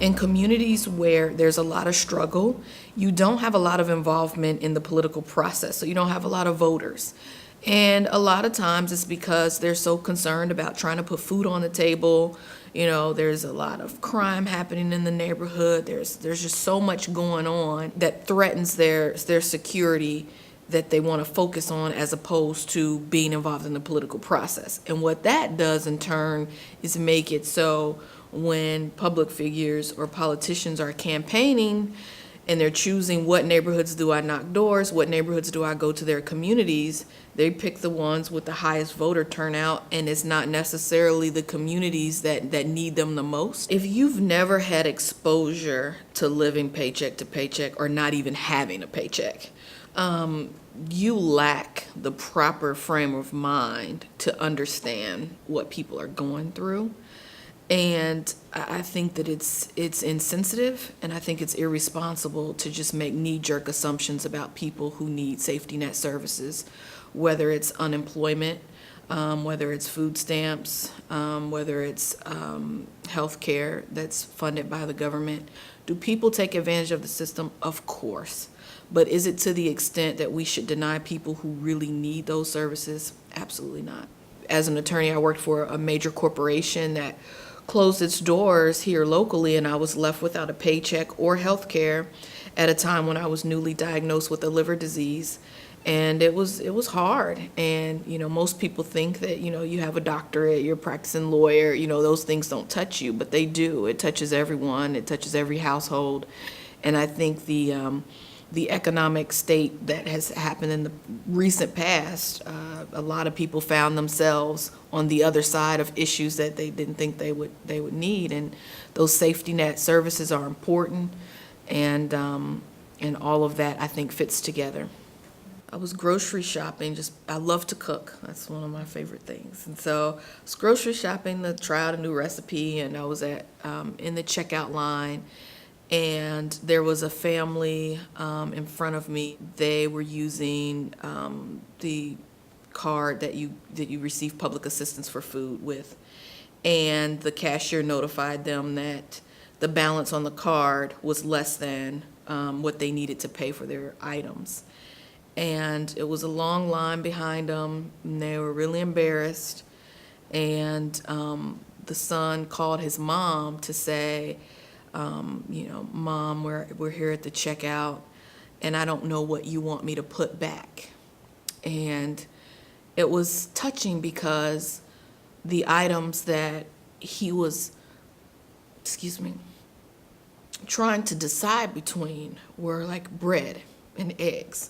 In communities where there's a lot of struggle, you don't have a lot of involvement in the political process, so you don't have a lot of voters. And a lot of times it's because they're so concerned about trying to put food on the table. There's a lot of crime happening in the neighborhood. There's just so much going on that threatens their security that they want to focus on as opposed to being involved in the political process. And what that does in turn is make it so when public figures or politicians are campaigning and they're choosing what neighborhoods do I knock doors, what neighborhoods do I go to their communities, they pick the ones with the highest voter turnout, and it's not necessarily the communities that need them the most. If you've never had exposure to living paycheck to paycheck or not even having a paycheck, you lack the proper frame of mind to understand what people are going through. And I think that it's insensitive, and I think it's irresponsible to just make knee-jerk assumptions about people who need safety net services, whether it's unemployment, whether it's food stamps, whether it's health care that's funded by the government. Do people take advantage of the system? Of course. But is it to the extent that we should deny people who really need those services? Absolutely not. As an attorney, I worked for a major corporation that closed its doors here locally, and I was left without a paycheck or health care at a time when I was newly diagnosed with a liver disease. And it was hard. And, most people think that, you have a doctorate, you're a practicing lawyer, those things don't touch you, but they do. It touches everyone. It touches every household. And I think the economic state that has happened in the recent past, a lot of people found themselves on the other side of issues that they didn't think they would need, and those safety net services are important, and all of that I think fits together. I was grocery shopping. I love to cook. That's one of my favorite things. And so I was grocery shopping to try out a new recipe, and I was in the checkout line. And there was a family in front of me. They were using the card that you receive public assistance for food with. And the cashier notified them that the balance on the card was less than what they needed to pay for their items. And it was a long line behind them, and they were really embarrassed. And the son called his mom to say, Mom, we're here at the checkout, and I don't know what you want me to put back. And it was touching because the items that he was, trying to decide between were like bread and eggs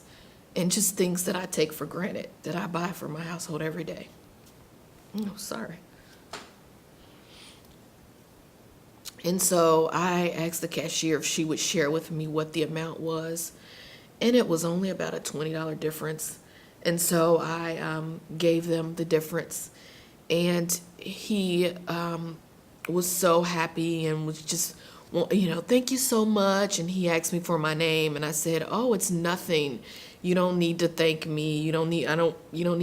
and just things that I take for granted that I buy for my household every day. Oh, sorry. And so I asked the cashier if she would share with me what the amount was, and it was only about a $20 difference. And so I gave them the difference, and he was so happy and was just, thank you so much. And he asked me for my name, and I said, oh, it's nothing. You don't need to thank me. You don't need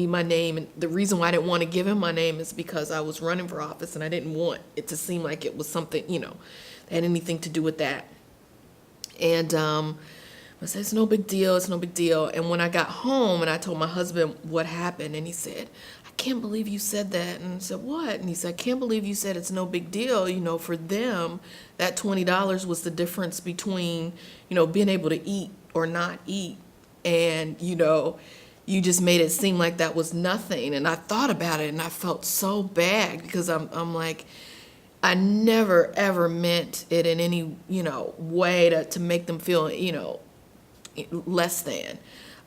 my name. And the reason why I didn't want to give him my name is because I was running for office, and I didn't want it to seem like it was something, that had anything to do with that. And I said, it's no big deal. It's no big deal. And when I got home and I told my husband what happened, and he said, I can't believe you said that. And I said, what? And he said, I can't believe you said it's no big deal. For them, that $20 was the difference between, being able to eat or not eat. And, you just made it seem like that was nothing. And I thought about it, and I felt so bad because I'm like, I never, ever meant it in any, way to make them feel, less than.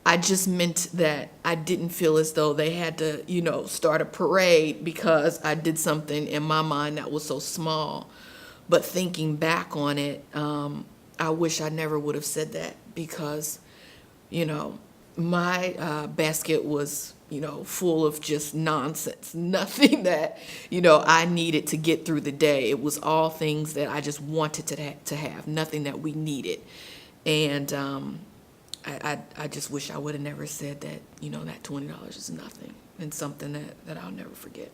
I just meant that I didn't feel as though they had to, start a parade because I did something in my mind that was so small. But thinking back on it, I wish I never would have said that because, my basket was, full of just nonsense, nothing that, I needed to get through the day. It was all things that I just wanted to have, nothing that we needed. And I just wish I would have never said that, that $20 is nothing, and something that I'll never forget.